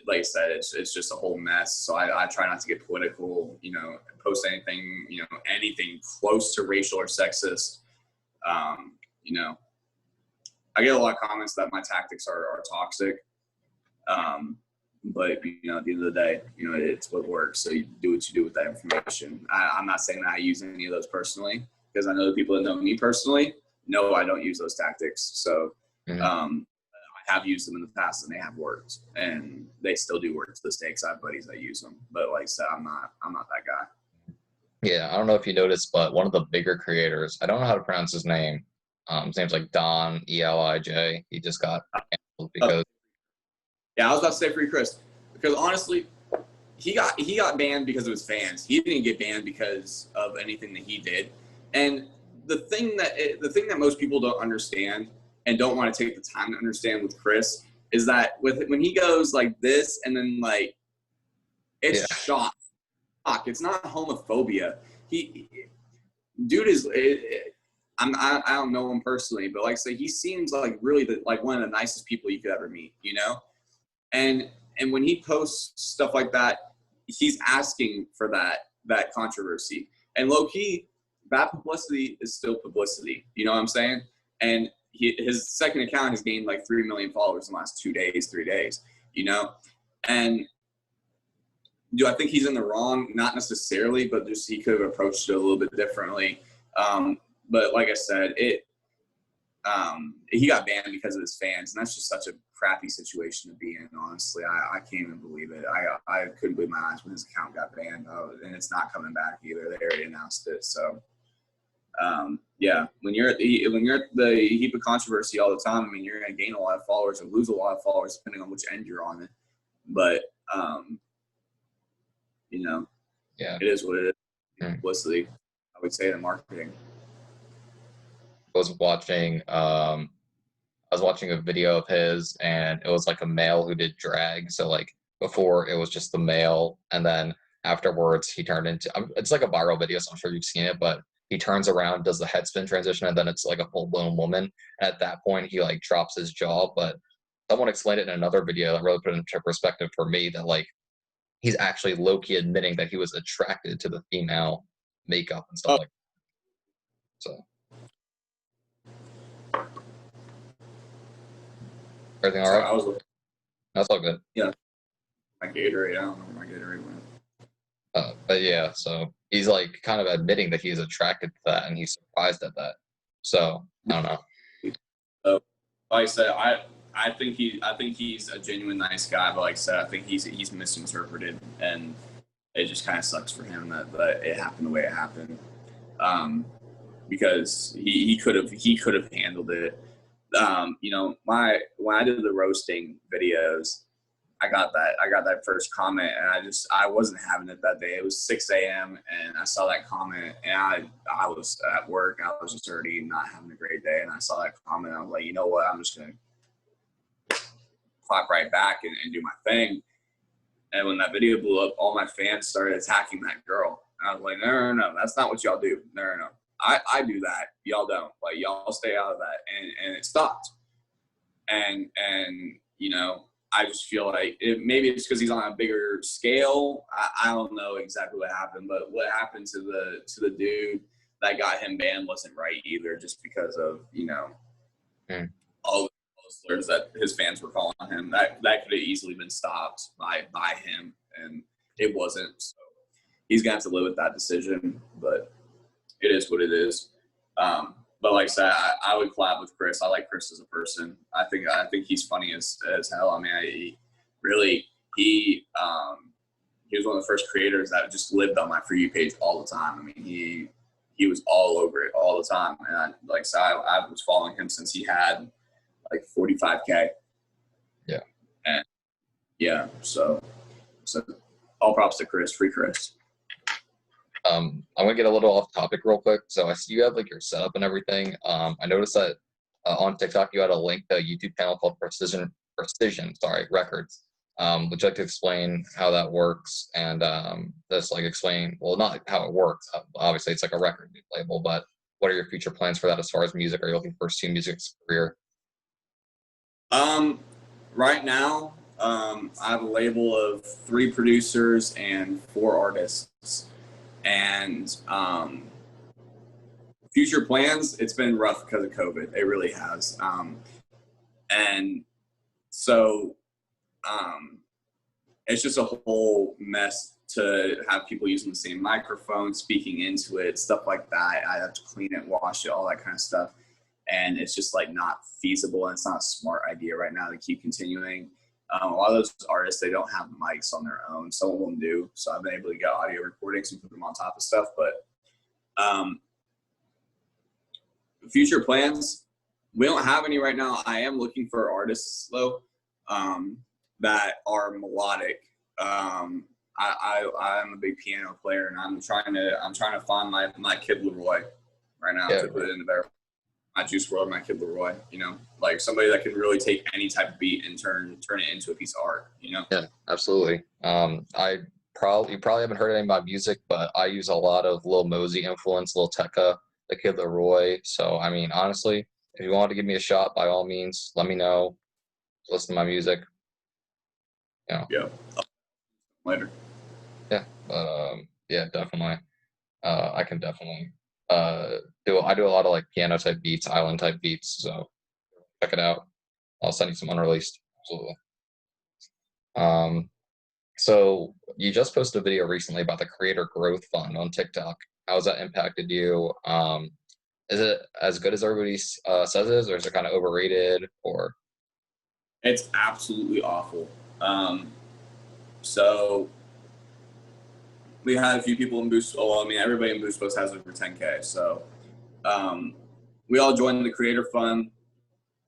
like I said, it's just a whole mess. So I try not to get political, post anything, anything close to racial or sexist. I get a lot of comments that my tactics are toxic. But at the end of the day, it's what works. So you do what you do with that information. I'm not saying that I use any of those personally, because I know the people that know me personally no, I don't use those tactics. So Mhm. I have used them in the past and they have worked, and they still do work to this day because I have buddies that use them. But like I said, I'm not that guy. Yeah, I don't know if you noticed, but one of the bigger creators, I don't know how to pronounce his name. His name's like Don Elij. He just got canceled Uh, because yeah, I was about to say Free Chris, because honestly, he got banned because of his fans. He didn't get banned because of anything that he did. And the thing that most people don't understand and don't want to take the time to understand with Chris is that when he goes like this and then like it's yeah, shock. It's not homophobia. He dude is. I don't know him personally, but like I say, he seems like really like one of the nicest people you could ever meet. You know, and when he posts stuff like that, he's asking for that controversy. And low key, bad publicity is still publicity. You know what I'm saying? And his second account has gained like 3 million followers in the last 2 days, 3 days. You know, and do I think he's in the wrong? Not necessarily, but just he could have approached it a little bit differently. But like I said, he got banned because of his fans, and that's just such a crappy situation to be in. Honestly, I can't even believe it. I couldn't believe my eyes when his account got banned, and it's not coming back either. They already announced it. So, yeah, when you're at the heap of controversy all the time, I mean, you're going to gain a lot of followers or lose a lot of followers depending on which end you're on it. But you know, yeah. it is what it is. Mm. Publicity, I would say, in marketing. Was watching I was watching a video of his, and it was like a male who did drag. So like before it was just the male, and then afterwards he turned into it's like a viral video, so I'm sure you've seen it, but he turns around, does the head spin transition, and then it's like a full-blown woman. And at that point he like drops his jaw. But someone explained it in another video that really put it into perspective for me, that like he's actually low-key admitting that he was attracted to the female makeup and stuff Oh, like that. So everything all sorry, right? I was looking. That's all good. Yeah, my Gatorade. I don't know where my Gatorade went. But yeah, so he's like kind of admitting that he's attracted to that, and he's surprised at that. So I don't know. So, like I said, I think he's a genuine nice guy, but like I said, I think he's misinterpreted, and it just kind of sucks for him that it happened the way it happened. Because he could have handled it. You know, when I did the roasting videos, I got that first comment, and I wasn't having it that day. It was 6 a.m. and I saw that comment, and I was at work. I was just already not having a great day, and I saw that comment. I was like, you know what? I'm just gonna clap right back and do my thing. And when that video blew up, all my fans started attacking that girl. And I was like, no, that's not what y'all do. No. I do that. Y'all don't. Like, y'all stay out of that. And it stopped. And you know, I just feel like maybe it's because he's on a bigger scale. I don't know exactly what happened, but what happened to the dude that got him banned wasn't right either, just because of, you know, all the slurs that his fans were calling him. That could have easily been stopped by him, and it wasn't. So he's gonna have to live with that decision, but it is what it is. But like I said, I would collab with Chris. I like Chris as a person. I think he's funny as hell. I mean, he was one of the first creators that just lived on my For You page all the time. I mean, he was all over it all the time. And I was following him since he had like 45K. Yeah. And yeah, so all props to Chris, free Chris. I'm gonna get a little off topic real quick. So I see you have like your setup and everything. I noticed that on TikTok you had a link to a YouTube channel called Precision Records. Would you like to explain how that works, and just like explain, well, not how it works. Obviously, it's like a record label, but what are your future plans for that as far as music? Are you looking to pursue music's career? Right now, I have a label of 3 producers and 4 artists. And future plans, it's been rough because of COVID. It really has. And so it's just a whole mess to have people using the same microphone, speaking into it, stuff like that. I have to clean it, wash it, all that kind of stuff. and it's just like not feasible, and it's not a smart idea right now to keep continuing. A lot of those artists, they don't have mics on their own. Some of them do, so I've been able to get audio recordings and put them on top of stuff. But future plans, we don't have any right now. I am looking for artists though, that are melodic. I'm a big piano player, and I'm trying to find my Kid Leroy right now to put it into there. My Juice WRLD, my Kid Leroy, like somebody that can really take any type of beat and turn it into a piece of art, Yeah, absolutely. You probably haven't heard any of my music, but I use a lot of Lil Mosey influence, Lil Tecca, the Kid Leroy. So, I mean, honestly, if you want to give me a shot, by all means, let me know. Listen to my music. Yeah. Later. Yeah, but yeah, definitely. I can definitely do a lot of like piano type beats, island type beats. So check it out. I'll send you some unreleased. Absolutely. So you just posted a video recently about the Creator Growth Fund on TikTok. How has that impacted you? Is it as good as everybody says it is, or is it kind of overrated? Or It's absolutely awful. So we had a few people in Boost. Well, I mean, everybody in Boost Post has over 10K. So we all joined the Creator Fund.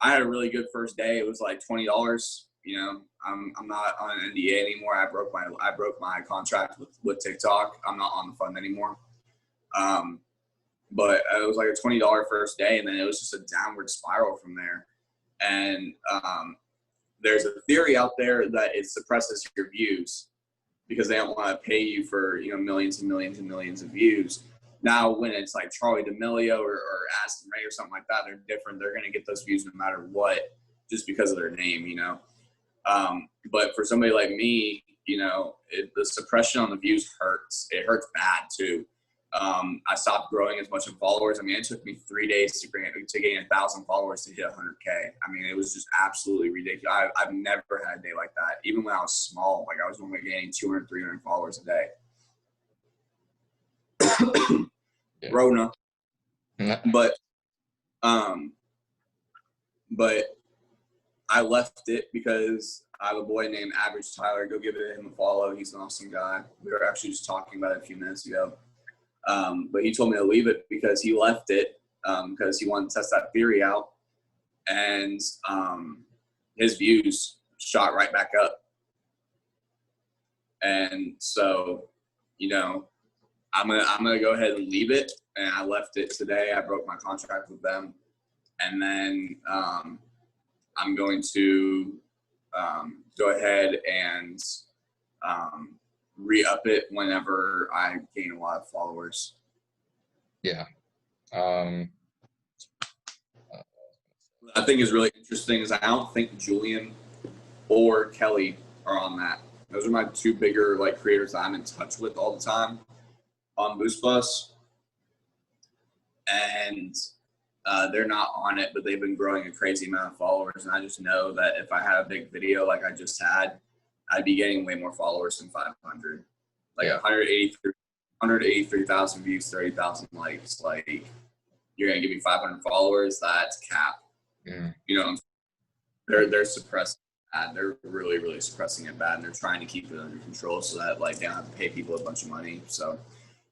I had a really good first day. It was like $20. I'm not on an NDA anymore. I broke my contract with TikTok. I'm not on the fund anymore. But it was like a $20 first day, and then it was just a downward spiral from there. And there's a theory out there that it suppresses your views because they don't want to pay you for millions and millions and millions of views. Now, when it's like Charlie D'Amelio or Aston Ray or something like that, they're different. They're going to get those views no matter what, just because of their name, But for somebody like me, the suppression on the views hurts. It hurts bad too. I stopped growing as much in followers. I mean, it took me 3 days to gain 1,000 followers to hit 100K. I mean, it was just absolutely ridiculous. I've never had a day like that. Even when I was small, like I was only gaining 200, 300 followers a day. yeah. Rona. But I left it because I have a boy named Average Tyler. Go give him a follow. He's an awesome guy. We were actually just talking about it a few minutes ago. But he told me to leave it because he left it because he wanted to test that theory out, and his views shot right back up. And so, I'm gonna go ahead and leave it, and I left it today. I broke my contract with them, and then I'm going to go ahead and re-up it whenever I gain a lot of followers. Yeah. What I think is really interesting is I don't think Julian or Kelly are on that. Those are my two bigger creators that I'm in touch with all the time on Boost Bus, and they're not on it, but they've been growing a crazy amount of followers. And I just know that if I had a big video like I just had, I'd be getting way more followers than 500. 183,000 views, 30,000 likes. Like, you're gonna give me 500 followers? That's cap. Yeah. They're suppressing bad. They're really, really suppressing it bad, and they're trying to keep it under control so that they don't have to pay people a bunch of money. So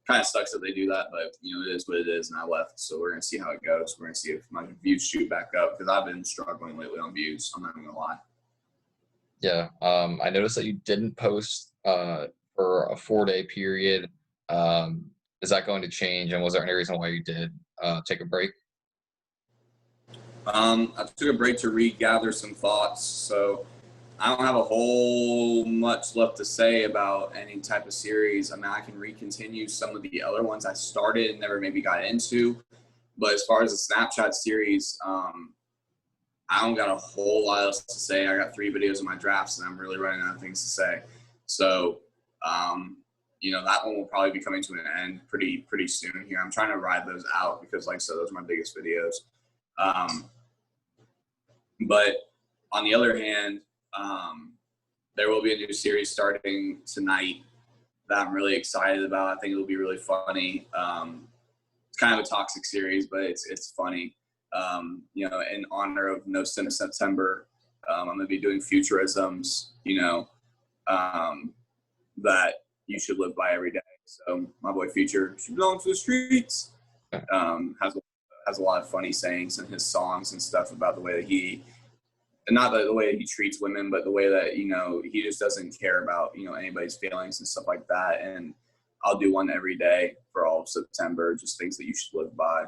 kind of sucks that they do that, but it is what it is, and I left. So we're gonna see how it goes. We're gonna see if my views shoot back up, because I've been struggling lately on views. I'm not even gonna lie. Yeah. I noticed that you didn't post for a 4-day period. Is that going to change, and was there any reason why you did take a break? I took a break to regather some thoughts, so I don't have a whole much left to say about any type of series. I mean, I can recontinue some of the other ones I started and never maybe got into, but as far as the Snapchat series, I don't got a whole lot else to say. I got 3 videos in my drafts, and I'm really running out of things to say. So, that one will probably be coming to an end pretty soon here. I'm trying to ride those out because, like I said, those are my biggest videos. But on the other hand, there will be a new series starting tonight that I'm really excited about. I think it'll be really funny. It's kind of a toxic series, but it's funny. In honor of No Sin September, I'm going to be doing futurisms, that you should live by every day. So my boy Future, she belongs to the streets, has a lot of funny sayings in his songs and stuff about the way that not the way that he treats women, but the way that, he just doesn't care about, anybody's feelings and stuff like that. And I'll do one every day for all of September, just things that you should live by.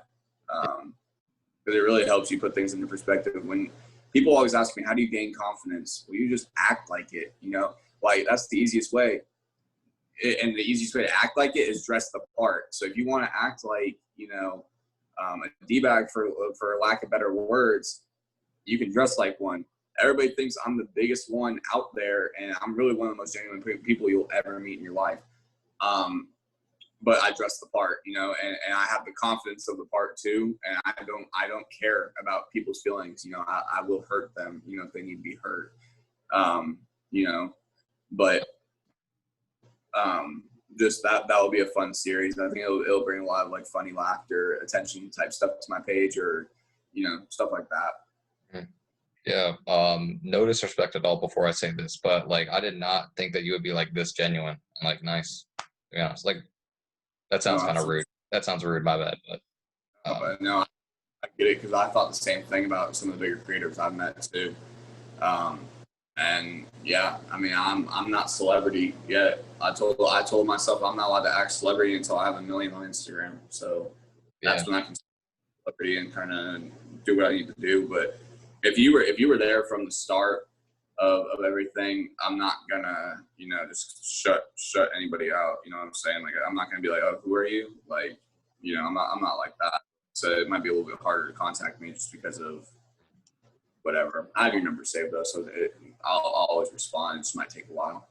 Because it really helps you put things into perspective. When people always ask me, how do you gain confidence? Well, you just act like it, like that's the easiest way. And the easiest way to act like it is dress the part. So if you want to act like, a D-bag for lack of better words, you can dress like one. Everybody thinks I'm the biggest one out there, and I'm really one of the most genuine people you'll ever meet in your life. But I dress the part, and I have the confidence of the part too. And I don't care about people's feelings. I will hurt them, if they need to be hurt. But just that will be a fun series. I think it'll bring a lot of like funny laughter, attention type stuff to my page, or stuff like that. Yeah. No disrespect at all before I say this, but like I did not think that you would be like this genuine and like nice. To be honest, like that sounds kind of rude. That sounds rude. My bad, but. But no, I get it, because I thought the same thing about some of the bigger creators I've met too. And yeah, I mean, I'm not celebrity yet. I told myself I'm not allowed to act celebrity until I have 1 million on Instagram. So that's when I can celebrity and kind of do what I need to do. But if you were there from the start of everything, I'm not gonna just shut anybody out. You know what I'm saying? Like I'm not gonna be like, oh, who are you? Like I'm not like that. So it might be a little bit harder to contact me just because of whatever. I have your number saved though, so I'll always respond. It just might take a while.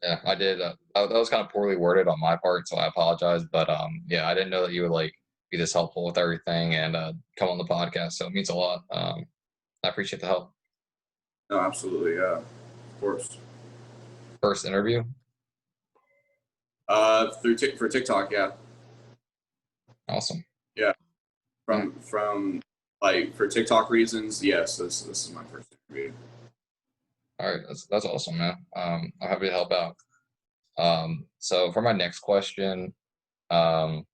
Yeah, I did. That was kind of poorly worded on my part, so I apologize. But yeah, I didn't know that you would like be this helpful with everything and come on the podcast. So it means a lot. I appreciate the help. No, absolutely, yeah, of course. First interview? For TikTok, yeah. Awesome. Yeah, from like for TikTok reasons, yes. This is my first interview. All right, that's awesome, man. I'm happy to help out. So for my next question, this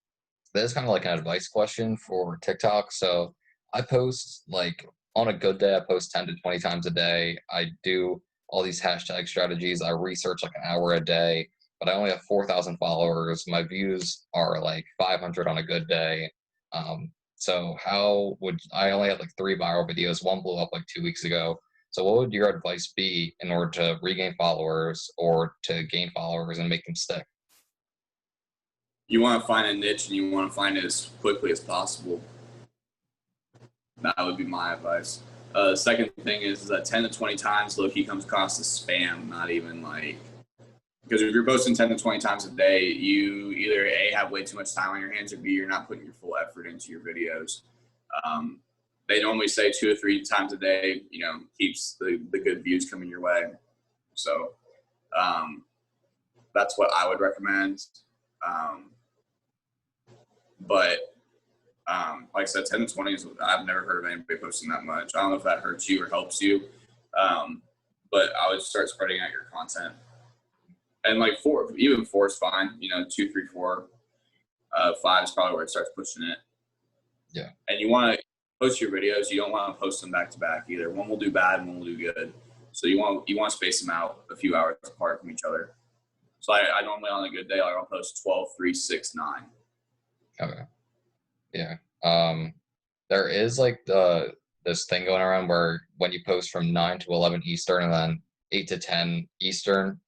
is kind of like an advice question for TikTok. So I post like on a good day, I post 10 to 20 times a day. I do all these hashtag strategies. I research like an hour a day, but I only have 4,000 followers. My views are like 500 on a good day. So how would I only have like 3 viral videos? One blew up like 2 weeks ago. So what would your advice be in order to regain followers or to gain followers and make them stick? You want to find a niche and you want to find it as quickly as possible. That would be my advice. The second thing is that 10 to 20 times low-key comes across as spam, not even like, because if you're posting 10 to 20 times a day, you either A, have way too much time on your hands, or B, you're not putting your full effort into your videos. They normally say 2 or 3 times a day, keeps the good views coming your way. So that's what I would recommend. But like I said, 10 to 20 is, I've never heard of anybody posting that much. I don't know if that hurts you or helps you. But I would start spreading out your content. And like 4 is fine, 2, 3, 4. 5 is probably where it starts pushing it. Yeah. And you want to post your videos. You don't want to post them back to back either. One will do bad and one will do good. So you want to space them out a few hours apart from each other. So I normally on a good day, I'll post 12, 3, 6, 9. Okay. Yeah. There is like this thing going around where when you post from 9 to 11 Eastern and then 8 to 10 Eastern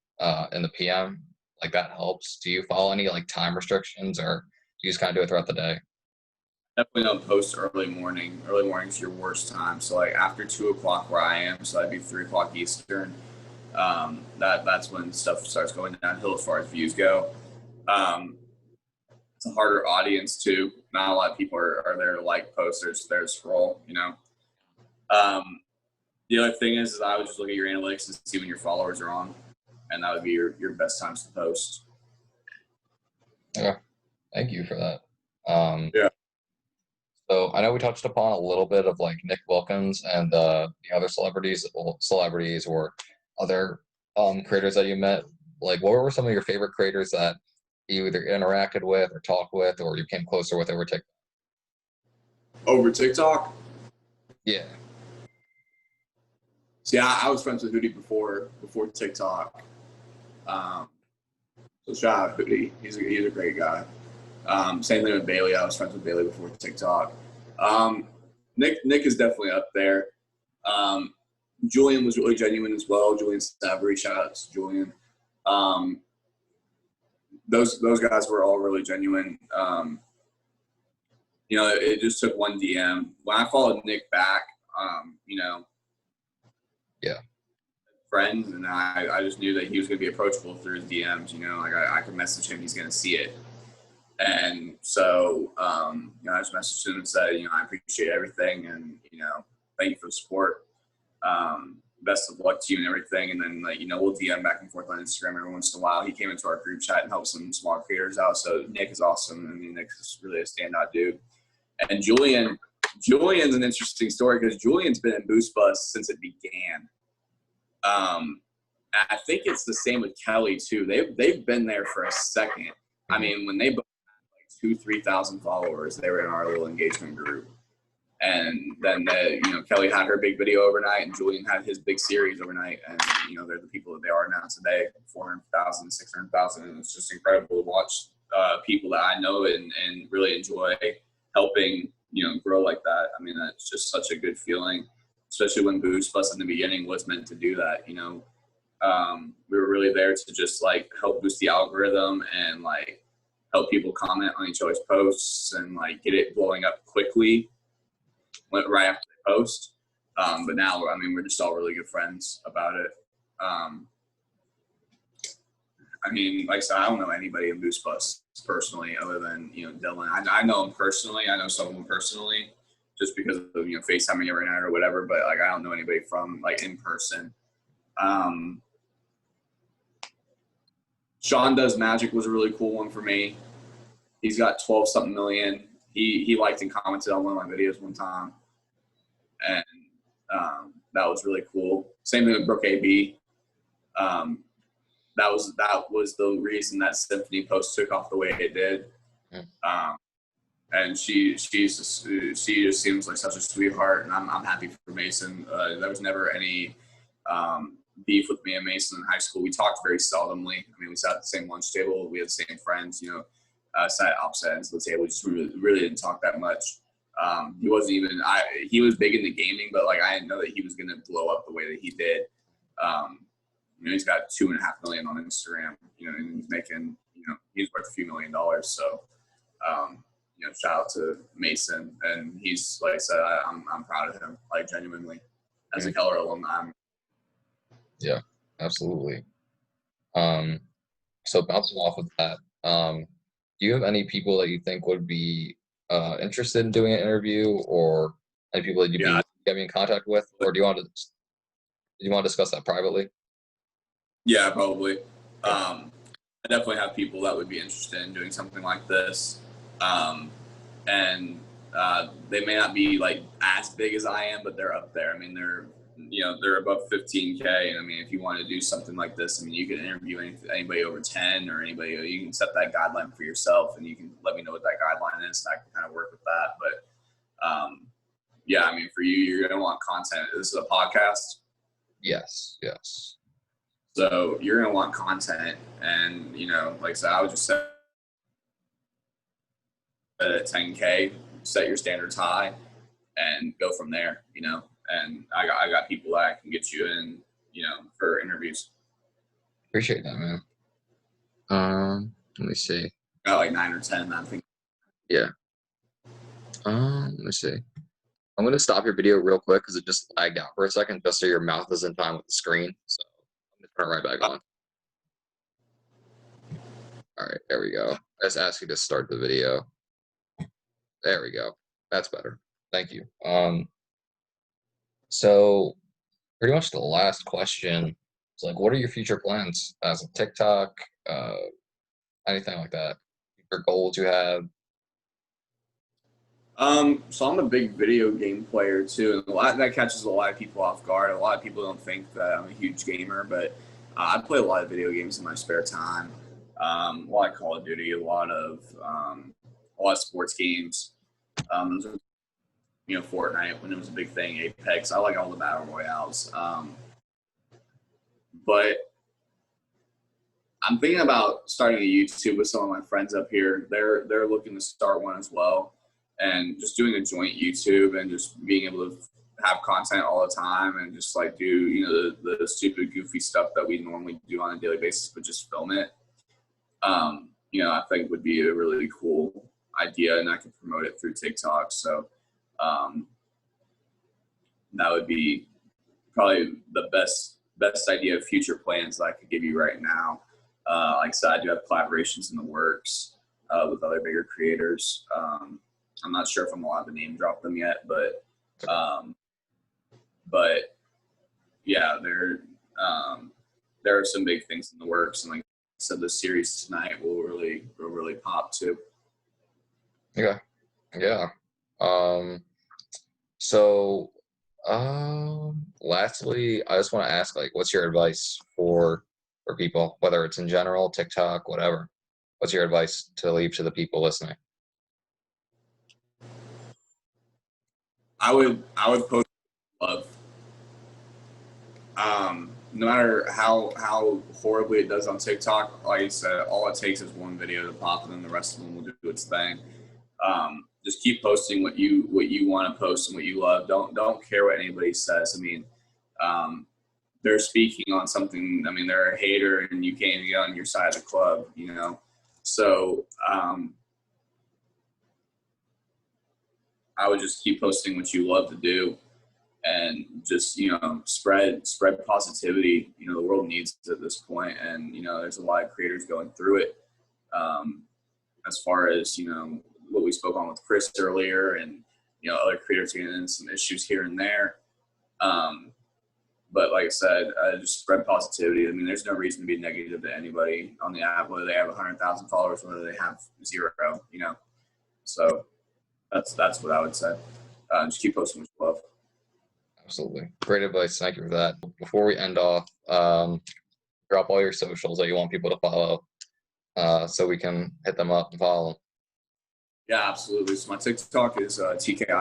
in the PM, like that helps. Do you follow any like time restrictions, or do you just kind of do it throughout the day? Definitely don't post early morning. Early morning's your worst time. So like after 2 o'clock where I am, so that'd be 3 o'clock Eastern. That's when stuff starts going downhill as far as views go. It's a harder audience too. Not a lot of people are there to like post. They're there to scroll, The other thing is I would just look at your analytics and see when your followers are on, and that would be your best times to post. Yeah. Thank you for that. Yeah. So I know we touched upon a little bit of like Nick Wilkins and the other celebrities or other creators that you met. Like, what were some of your favorite creators that you either interacted with or talked with or you came closer with over TikTok? Over TikTok. Yeah, See, I was friends with Hootie before TikTok. Um, so shout out Hootie. He's a great guy. Same thing with Bailey. I was friends with Bailey before TikTok. Um, Nick is definitely up there. Um, Julian was really genuine as well. Julian Savory, shout out to Julian. Um, those guys were all really genuine. It just took one DM. When I followed Nick back, yeah, friends, and I just knew that he was going to be approachable through his DMs. Like I could message him, he's going to see it. And so, I just messaged him and said, I appreciate everything, and thank you for the support. Best of luck to you and everything. And then, we'll DM back and forth on Instagram every once in a while. He came into our group chat and helped some small creators out. So Nick is awesome. I mean, Nick is really a standout dude. And Julian's an interesting story because Julian's been in Boost Bus since it began. I think it's the same with Kelly too. They've been there for a second. I mean, when they both had like 2,000-3,000 followers, they were in our little engagement group. And then Kelly had her big video overnight, and Julian had his big series overnight. And they're the people that they are now today, 400,000, 600,000. And it's just incredible to watch people that I know and really enjoy helping grow like that. I mean, that's just such a good feeling, especially when Boost Plus in the beginning was meant to do that. We were really there to just like help boost the algorithm and like help people comment on each other's posts and like get it blowing up quickly right after they post. But now, I mean, we're just all really good friends about it. I mean, like I said, I don't know anybody in Boost Plus personally other than, Dylan. I know him personally. I know some of them personally just because of, FaceTiming every night or whatever. But, like, I don't know anybody from, like, in person. Sean Does Magic was a really cool one for me. He's got 12-something million. He liked and commented on one of my videos one time. And that was really cool. Same thing with Brooke AB. That was the reason that Symphony post took off the way it did. And she just seems like such a sweetheart, and I'm happy for Mason. There was never any beef with me and Mason in high school. We talked very seldomly. I mean, we sat at the same lunch table. We had the same friends, sat opposite ends of the table. We just really didn't talk that much. He wasn't even he was big into gaming, but like I didn't know that he was going to blow up the way that he did. He's got 2.5 million on Instagram, and he's making, he's worth a few $1 million. So, shout out to Mason, and he's, like I said, I'm proud of him, like genuinely, as a Keller alumni. Yeah, absolutely. So bouncing off of that, do you have any people that you think would be interested in doing an interview, or any people that you'd be getting in contact with, or do you want to discuss that privately? Yeah, probably. I definitely have people that would be interested in doing something like this. And they may not be like as big as I am, but they're up there. I mean, they're above 15K. And I mean, if you want to do something like this, I mean, you can interview anybody over 10 or anybody, you can set that guideline for yourself, and you can let me know what that guideline is, and I can kind of work with that. But yeah, I mean, for you, you're going to want content. This is a podcast. Yes. So you're going to want content. And, like I said, I would just set at 10K, set your standards high, and go from there, And I got people that I can get you in, for interviews. Appreciate that, man. Let me see. Got like 9 or 10, I think. Yeah. Let me see. I'm going to stop your video real quick because it just lagged out for a second, just so your mouth is in time with the screen. So I'm going to turn it right back on. All right, there we go. I just asked you to start the video. There we go. That's better. Thank you. So pretty much the last question is like, what are your future plans as a TikTok, anything like that? Your goals you have? So I'm a big video game player too, and a lot that catches a lot of people off guard. A lot of people don't think that I'm a huge gamer, but I play a lot of video games in my spare time. A lot of Call of Duty, a lot of sports games. Those are, Fortnite when it was a big thing, Apex. I like all the battle royales. But I'm thinking about starting a YouTube with some of my friends up here. They're looking to start one as well, and just doing a joint YouTube and just being able to have content all the time and just like do the stupid goofy stuff that we normally do on a daily basis, but just film it. I think would be a really cool idea, and I could promote it through TikTok. So that would be probably the best idea of future plans that I could give you right now. Like I said, I do have collaborations in the works with other bigger creators. I'm not sure if I'm allowed to name drop them yet, but yeah, there are some big things in the works, and like I said, the series tonight will really pop too. Yeah, yeah. So, lastly, I just want to ask, like, what's your advice for people, whether it's in general, TikTok, whatever? What's your advice to leave to the people listening? I would post love. No matter how horribly it does on TikTok, like I said, all it takes is one video to pop, and then the rest of them will do its thing. Just keep posting what you want to post and what you love. Don't care what anybody says. I mean, they're speaking on something. I mean, they're a hater, and you can't even get on your side of the club. So I would just keep posting what you love to do, and just spread positivity. The world needs it at this point, and there's a lot of creators going through it. As far as what we spoke on with Chris earlier, and other creators getting in some issues here and there. But like I said, just spread positivity. I mean, there's no reason to be negative to anybody on the app, whether they have 100,000 followers, whether they have 0. So that's what I would say. Just keep posting what you love. Absolutely. Great advice. Thank you for that. Before we end off, drop all your socials that you want people to follow, so we can hit them up and follow them. Yeah, absolutely. So my TikTok is TKIce,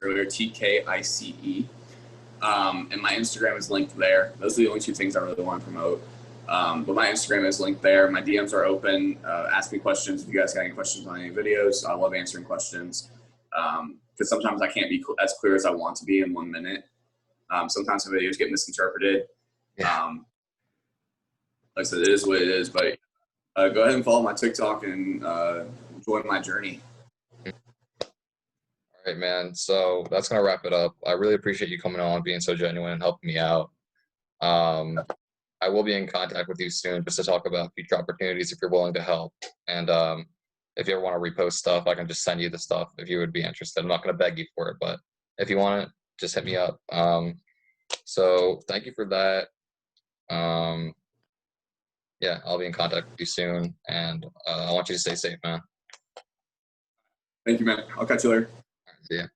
earlier TKIce. And my Instagram is linked there. Those are the only two things I really want to promote. But my Instagram is linked there. My DMs are open. Ask me questions if you guys got any questions on any videos. I love answering questions, because sometimes I can't be as clear as I want to be in 1 minute. Sometimes the videos get misinterpreted. Yeah. Like I said, it is what it is. But go ahead and follow my TikTok and join my journey. All right, man. So that's gonna wrap it up. I really appreciate you coming on, being so genuine, and helping me out. I will be in contact with you soon just to talk about future opportunities if you're willing to help. And if you ever want to repost stuff, I can just send you the stuff if you would be interested. I'm not going to beg you for it, but if you want it, just hit me up. So thank you for that. Yeah, I'll be in contact with you soon, and I want you to stay safe, man. Thank you, man. I'll catch you later. All right, see ya.